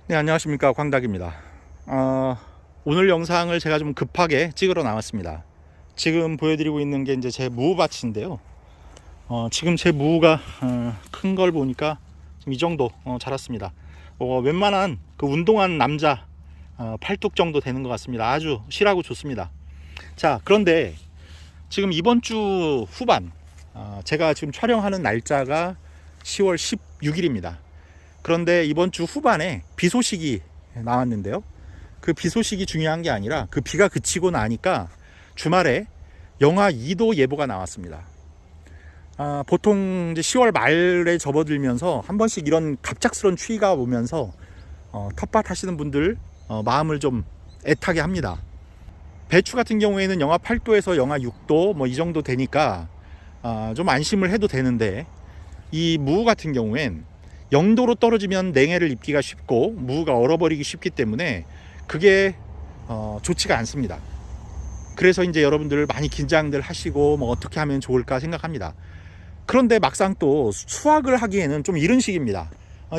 네, 안녕하십니까, 광닭입니다. 오늘 영상을 제가 좀 급하게 찍으러 나왔습니다. 지금 보여드리고 있는 게 이제 제 무밭인데요. 지금 제 무가 큰 걸 보니까 이 정도 자랐습니다. 웬만한 그 운동한 남자 팔뚝 정도 되는 것 같습니다. 아주 실하고 좋습니다. 자, 그런데 지금 이번 주 후반, 제가 지금 촬영하는 날짜가 10월 16일입니다. 그런데 이번 주 후반에 비 소식이 나왔는데요. 그 비 소식이 중요한 게 아니라 그 비가 그치고 나니까 주말에 영하 2도 예보가 나왔습니다. 보통 이제 10월 말에 접어들면서 한 번씩 이런 갑작스런 추위가 오면서 텃밭 하시는 분들 마음을 좀 애타게 합니다. 배추 같은 경우에는 영하 8도에서 영하 6도 뭐 이 정도 되니까 좀 안심을 해도 되는데, 이 무 같은 경우엔 0도로 떨어지면 냉해를 입기가 쉽고 무가 얼어버리기 쉽기 때문에 그게 좋지가 않습니다. 그래서 이제 여러분들 많이 긴장들 하시고 뭐 어떻게 하면 좋을까 생각합니다. 그런데 막상 또 수확을 하기에는 좀 이른 시기입니다.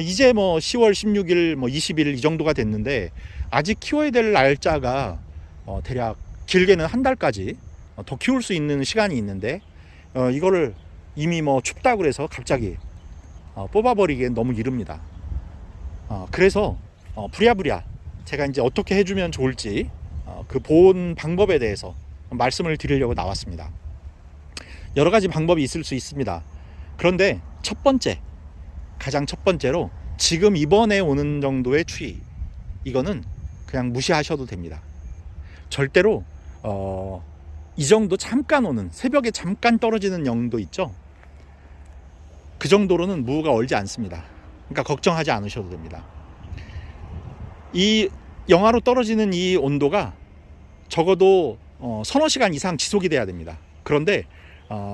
이제 뭐 10월 16일 뭐 20일 이 정도가 됐는데 아직 키워야 될 날짜가 대략 길게는 한 달까지 더 키울 수 있는 시간이 있는데, 이거를 이미 뭐 춥다고 그래서 갑자기 뽑아버리기엔 너무 이릅니다. 그래서 부랴부랴 제가 이제 어떻게 해주면 좋을지 그 보온 방법에 대해서 말씀을 드리려고 나왔습니다. 여러 가지 방법이 있을 수 있습니다. 그런데 가장 첫 번째로 지금 이번에 오는 정도의 추위, 이거는 그냥 무시하셔도 됩니다. 절대로 이 정도 잠깐 오는, 새벽에 잠깐 떨어지는 영도 있죠. 그 정도로는 무가 얼지 않습니다. 그러니까 걱정하지 않으셔도 됩니다. 이 영하로 떨어지는 이 온도가 적어도 서너 시간 이상 지속이 돼야 됩니다. 그런데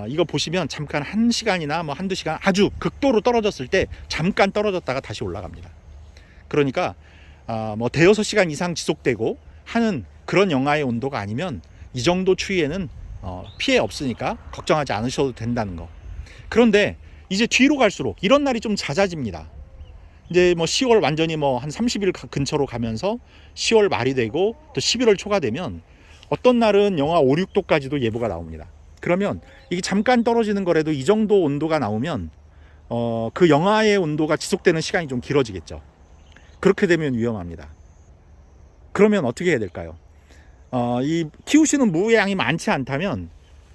이거 보시면 잠깐 1시간이나 뭐 한두 시간 아주 극도로 떨어졌을 때 잠깐 떨어졌다가 다시 올라갑니다. 그러니까 뭐 대여섯 시간 이상 지속되고 하는 그런 영하의 온도가 아니면 이 정도 추위에는 피해 없으니까 걱정하지 않으셔도 된다는 거. 그런데 이제 뒤로 갈수록 이런 날이 좀 잦아집니다. 이제 뭐 10월 완전히 뭐 한 30일 근처로 가면서 10월 말이 되고 또 11월 초가 되면 어떤 날은 영하 5, 6도까지도 예보가 나옵니다. 그러면 이게 잠깐 떨어지는 거라도 이 정도 온도가 나오면 그 영하의 온도가 지속되는 시간이 좀 길어지겠죠. 그렇게 되면 위험합니다. 그러면 어떻게 해야 될까요? 이 키우시는 무의 양이 많지 않다면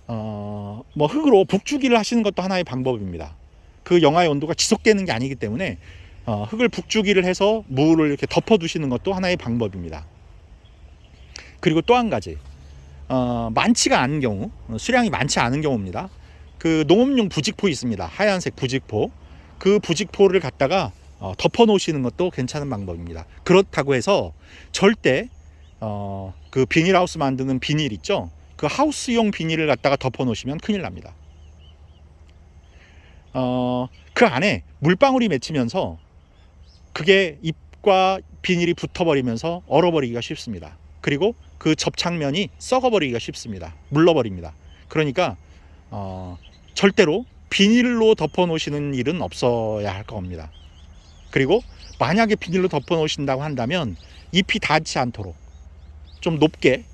뭐 흙으로 북주기를 하시는 것도 하나의 방법입니다. 그 영하의 온도가 지속되는 게 아니기 때문에 흙을 북주기를 해서 무를 이렇게 덮어두시는 것도 하나의 방법입니다. 그리고 또 한 가지, 많지가 않은 경우, 수량이 많지 않은 경우입니다. 그 농업용 부직포 있습니다. 하얀색 부직포. 그 부직포를 갖다가 덮어 놓으시는 것도 괜찮은 방법입니다. 그렇다고 해서 절대 그 비닐하우스 만드는 비닐 있죠? 그 하우스용 비닐을 갖다가 덮어 놓으시면 큰일 납니다. 그 안에 물방울이 맺히면서 그게 잎과 비닐이 붙어버리면서 얼어버리기가 쉽습니다. 그리고 그 접착면이 썩어버리기가 쉽습니다. 물러버립니다. 그러니까 절대로 비닐로 덮어 놓으시는 일은 없어야 할 겁니다. 그리고 만약에 비닐로 덮어 놓으신다고 한다면 잎이 닿지 않도록 좀 높게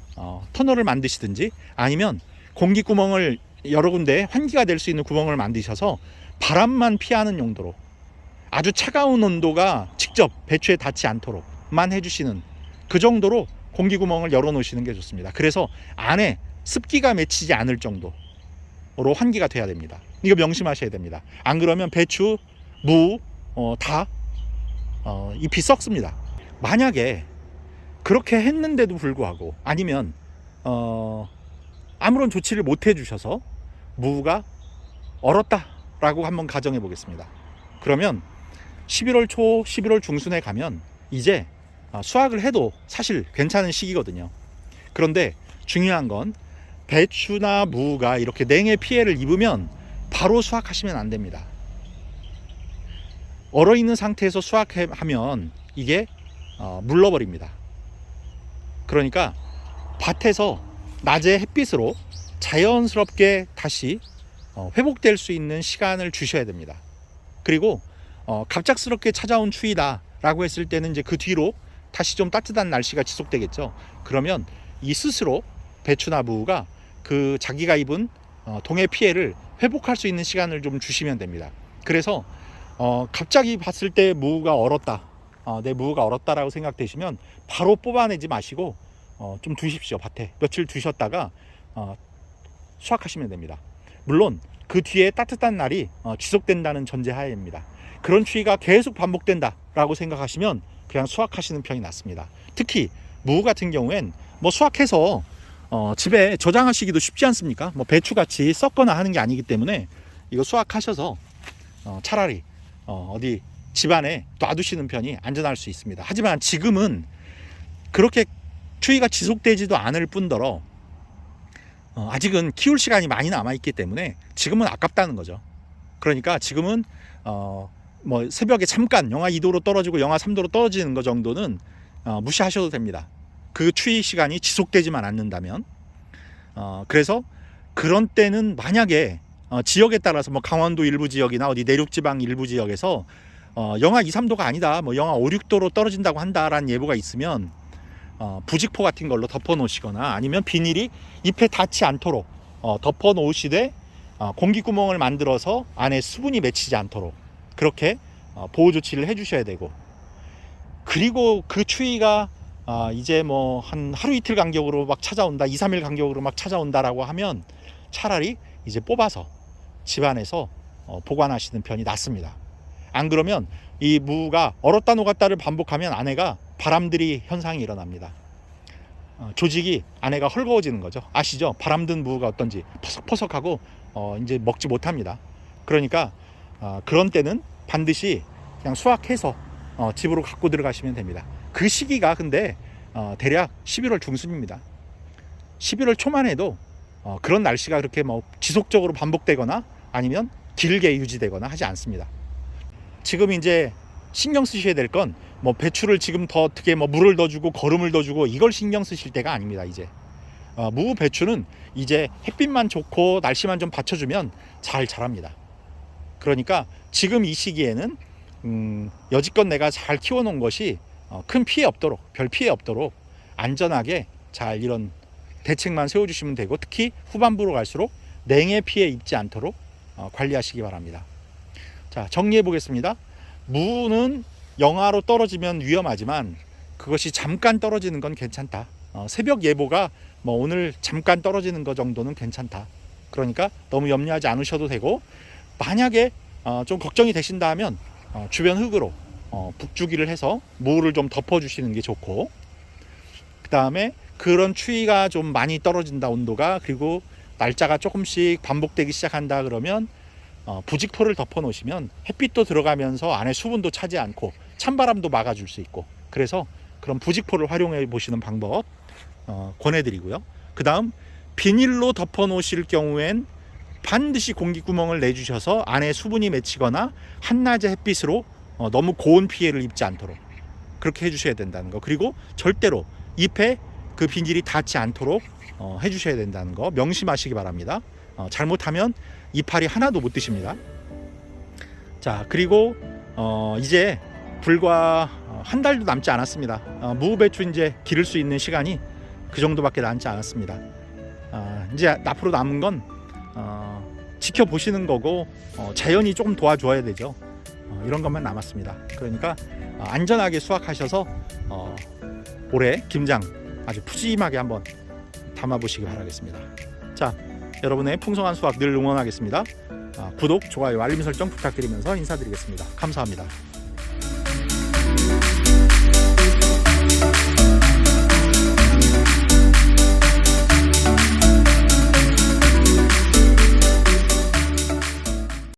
터널을 만드시든지, 아니면 공기구멍을 여러 군데 환기가 될 수 있는 구멍을 만드셔서 바람만 피하는 용도로 아주 차가운 온도가 직접 배추에 닿지 않도록만 해주시는 그 정도로 공기구멍을 열어 놓으시는 게 좋습니다. 그래서 안에 습기가 맺히지 않을 정도로 환기가 돼야 됩니다. 이거 명심하셔야 됩니다. 안 그러면 배추, 무 다 잎이 썩습니다. 만약에 그렇게 했는데도 불구하고, 아니면 아무런 조치를 못 해주셔서 무가 얼었다라고 한번 가정해 보겠습니다. 그러면 11월 초, 11월 중순에 가면 이제 수확을 해도 사실 괜찮은 시기거든요. 그런데 중요한 건 배추나 무가 이렇게 냉해 피해를 입으면 바로 수확하시면 안 됩니다. 얼어있는 상태에서 수확하면 이게 물러버립니다. 그러니까 밭에서 낮에 햇빛으로 자연스럽게 다시 회복될 수 있는 시간을 주셔야 됩니다. 그리고 갑작스럽게 찾아온 추위다, 라고 했을 때는 이제 그 뒤로 다시 좀 따뜻한 날씨가 지속되겠죠. 그러면 이 스스로 배추나 무가 그 자기가 입은 동해 피해를 회복할 수 있는 시간을 좀 주시면 됩니다. 그래서 갑자기 봤을 때 무가 얼었다, 내 무가 얼었다라고 생각되시면 바로 뽑아내지 마시고 좀 두십시오. 밭에 며칠 두셨다가 수확하시면 됩니다. 물론 그 뒤에 따뜻한 날이 지속된다는 전제하에입니다. 그런 추위가 계속 반복된다라고 생각하시면 그냥 수확하시는 편이 낫습니다. 특히 무 같은 경우엔 뭐 수확해서 집에 저장하시기도 쉽지 않습니까? 뭐 배추같이 썩거나 하는 게 아니기 때문에 이거 수확하셔서 차라리 어디 집안에 놔두시는 편이 안전할 수 있습니다. 하지만 지금은 그렇게 추위가 지속되지도 않을 뿐더러 아직은 키울 시간이 많이 남아있기 때문에 지금은 아깝다는 거죠. 그러니까 지금은 뭐 새벽에 잠깐 영하 2도로 떨어지고 영하 3도로 떨어지는 거 정도는 무시하셔도 됩니다. 그 추위 시간이 지속되지만 않는다면. 그래서 그런 때는 만약에 지역에 따라서 뭐 강원도 일부 지역이나 어디 내륙지방 일부 지역에서 영하 2, 3도가 아니다, 뭐 영하 5, 6도로 떨어진다고 한다라는 예보가 있으면 부직포 같은 걸로 덮어 놓으시거나 아니면 비닐이 잎에 닿지 않도록 덮어 놓으시되 공기구멍을 만들어서 안에 수분이 맺히지 않도록 그렇게 보호 조치를 해 주셔야 되고, 그리고 그 추위가 이제 뭐 한 하루 이틀 간격으로 막 찾아온다, 2, 3일 간격으로 막 찾아온다라고 하면 차라리 이제 뽑아서 집안에서 보관하시는 편이 낫습니다. 안 그러면 이 무가 얼었다 녹았다를 반복하면 안에가 바람들이 현상이 일어납니다. 조직이 안에가 헐거워지는 거죠. 아시죠? 바람든 무가 어떤지 퍼석퍼석하고 이제 먹지 못합니다. 그러니까 그런 때는 반드시 그냥 수확해서 집으로 갖고 들어가시면 됩니다. 그 시기가 근데 대략 11월 중순입니다. 11월 초만 해도 그런 날씨가 그렇게 뭐 지속적으로 반복되거나 아니면 길게 유지되거나 하지 않습니다. 지금 이제 신경 쓰셔야 될 건 뭐 배추를 지금 더 어떻게 뭐 물을 더 주고 거름을 더 주고 이걸 신경 쓰실 때가 아닙니다. 이제 무 배추는 이제 햇빛만 좋고 날씨만 좀 받쳐주면 잘 자랍니다. 그러니까 지금 이 시기에는 여지껏 내가 잘 키워놓은 것이 큰 피해 없도록, 별 피해 없도록 안전하게 잘 이런 대책만 세워주시면 되고, 특히 후반부로 갈수록 냉해 피해 입지 않도록 관리하시기 바랍니다. 자, 정리해 보겠습니다. 무는 영하로 떨어지면 위험하지만 그것이 잠깐 떨어지는 건 괜찮다. 새벽 예보가 뭐 오늘 잠깐 떨어지는 거 정도는 괜찮다. 그러니까 너무 염려하지 않으셔도 되고, 만약에 좀 걱정이 되신다 하면 주변 흙으로 북주기를 해서 무를 좀 덮어주시는 게 좋고, 그 다음에 그런 추위가 좀 많이 떨어진다, 온도가, 그리고 날짜가 조금씩 반복되기 시작한다 그러면 부직포를 덮어 놓으시면 햇빛도 들어가면서 안에 수분도 차지 않고 찬바람도 막아줄 수 있고, 그래서 그런 부직포를 활용해 보시는 방법 권해드리고요. 그 다음 비닐로 덮어 놓으실 경우엔 반드시 공기구멍을 내주셔서 안에 수분이 맺히거나 한낮의 햇빛으로 너무 고온 피해를 입지 않도록 그렇게 해주셔야 된다는 거, 그리고 절대로 잎에 그 비닐이 닿지 않도록 해주셔야 된다는 거 명심하시기 바랍니다. 잘못하면 이파리 하나도 못 드십니다. 자, 그리고 이제 불과 한 달도 남지 않았습니다. 무 배추 이제 기를 수 있는 시간이 그 정도밖에 남지 않았습니다. 이제 앞으로 남은 건 지켜보시는 거고 자연이 조금 도와줘야 되죠. 이런 것만 남았습니다. 그러니까 안전하게 수확하셔서 올해 김장 아주 푸짐하게 한번 담아보시기 바라겠습니다. 자, 여러분의 풍성한 수확 늘 응원하겠습니다. 구독, 좋아요, 알림 설정 부탁드리면서 인사드리겠습니다. 감사합니다.